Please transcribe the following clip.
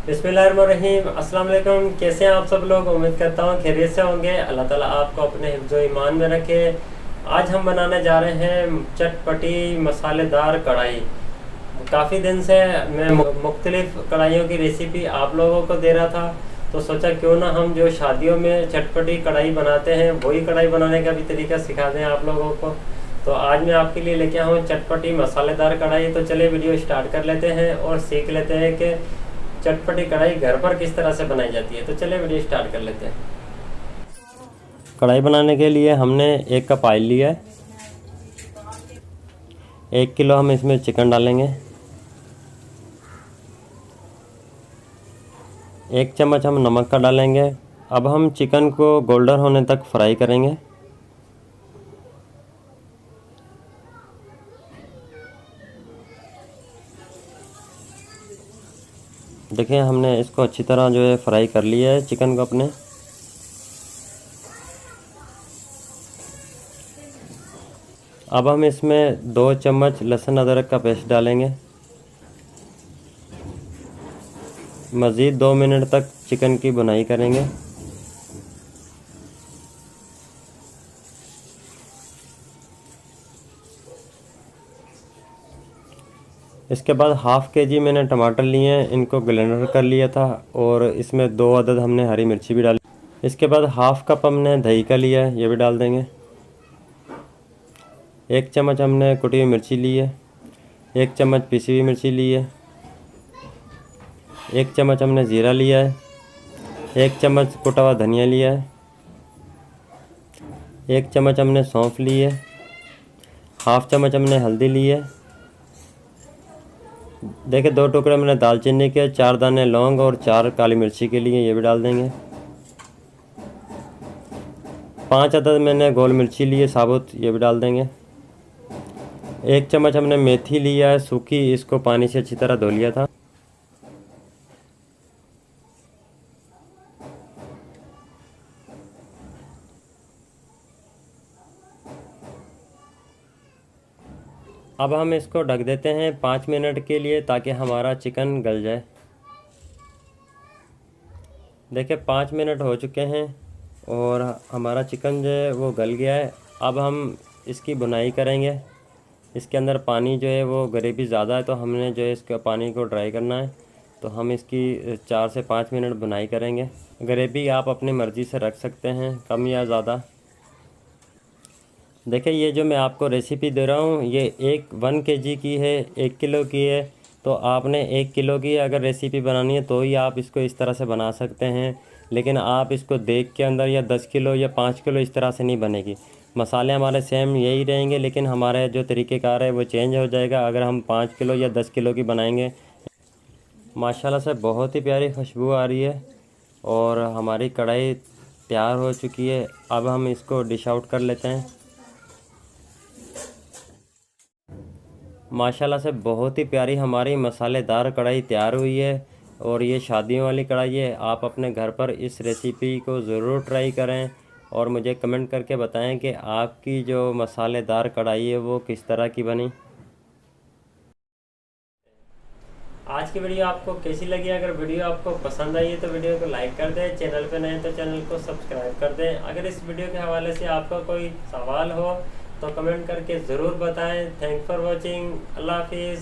बिस्मिल्लाहिर्रहमानिर्रहीम। अस्सलाम वालेकुम। कैसे हैं आप सब लोग? उम्मीद करता हूँ खैरियत से होंगे। अल्लाह ताला आपको अपने हिफ्ज़ो ईमान में रखे। आज हम बनाने जा रहे हैं चटपटी मसालेदार कढ़ाई। काफ़ी दिन से मैं मुख्तलिफ़ कढ़ाइयों की रेसिपी आप लोगों को दे रहा था, तो सोचा क्यों ना हम जो शादियों में चटपटी कढ़ाई बनाते हैं वही कढ़ाई बनाने का भी तरीका सिखा दें आप लोगों को। तो आज मैं आपके लिए लेके आया हूँ चटपटी मसालेदार कढ़ाई। तो चलिए वीडियो स्टार्ट कर लेते हैं और सीख लेते हैं कि चटपटी कढ़ाई घर पर किस तरह से बनाई जाती है। तो चलिए वीडियो स्टार्ट कर लेते हैं। कढ़ाई बनाने के लिए हमने 1 कप ऑयल लिया है। 1 किलो हम इसमें चिकन डालेंगे। 1 चम्मच हम नमक का डालेंगे। अब हम चिकन को गोल्डन होने तक फ्राई करेंगे। देखिए हमने इसको अच्छी तरह जो है फ्राई कर लिया है चिकन को अपने। अब हम इसमें 2 चम्मच लहसुन अदरक का पेस्ट डालेंगे। मज़ीद 2 मिनट तक चिकन की भुनाई करेंगे। इसके बाद हाफ़ केजी मैंने टमाटर लिए हैं, इनको ब्लेंडर कर लिया था और इसमें 2 अदद हमने हरी मिर्ची भी डाली। इसके बाद हाफ़ कप हमने दही का लिया है, ये भी डाल देंगे। 1 चम्मच हमने कुटी हुई मिर्ची ली है। 1 चम्मच पिसी हुई मिर्ची ली है। 1 चम्मच हमने ज़ीरा लिया है। 1 चम्मच कुटा हुआ धनिया लिया है। 1 चम्मच हमने सौंफ ली है। हाफ़ चम्मच हमने हल्दी ली है। देखिए 2 टुकड़े मैंने दालचीनी के, 4 दाने लौंग और 4 काली मिर्ची के लिए, ये भी डाल देंगे। 5 अदद मैंने गोल मिर्ची ली है साबुत, ये भी डाल देंगे। 1 चम्मच हमने मेथी लिया है सूखी, इसको पानी से अच्छी तरह धो लिया था। अब हम इसको ढक देते हैं 5 मिनट के लिए ताकि हमारा चिकन गल जाए। देखिए 5 मिनट हो चुके हैं और हमारा चिकन जो है वो गल गया है। अब हम इसकी भुनाई करेंगे। इसके अंदर पानी जो है वो ग्रेवी ज़्यादा है, तो हमने जो है इसका पानी को ड्राई करना है। तो हम इसकी 4 से 5 मिनट भुनाई करेंगे। ग्रेवी आप अपनी मर्ज़ी से रख सकते हैं, कम या ज़्यादा। देखिए ये जो मैं आपको रेसिपी दे रहा हूँ ये 1 केजी की है, 1 किलो की है। तो आपने 1 किलो की अगर रेसिपी बनानी है तो ही आप इसको इस तरह से बना सकते हैं, लेकिन आप इसको देख के अंदर या 10 किलो या 5 किलो इस तरह से नहीं बनेगी। मसाले हमारे सेम यही रहेंगे, लेकिन हमारे जो तरीक़ेकार है वो चेंज हो जाएगा अगर हम 5 किलो या 10 किलो की बनाएंगे। माशाल्लाह से बहुत ही प्यारी खुशबू आ रही है और हमारी कढ़ाई तैयार हो चुकी है। अब हम इसको डिश आउट कर लेते हैं। माशाल्लाह से बहुत ही प्यारी हमारी मसालेदार कढ़ाई तैयार हुई है और ये शादियों वाली कढ़ाई है। आप अपने घर पर इस रेसिपी को ज़रूर ट्राई करें और मुझे कमेंट करके बताएं कि आपकी जो मसालेदार कढ़ाई है वो किस तरह की बनी। आज की वीडियो आपको कैसी लगी? अगर वीडियो आपको पसंद आई है तो वीडियो को लाइक कर दें, चैनल पर नए तो चैनल को सब्सक्राइब कर दें। अगर इस वीडियो के हवाले से आपका कोई सवाल हो तो कमेंट करके ज़रूर बताएं। Thank for watching. अल्लाह हाफिज़।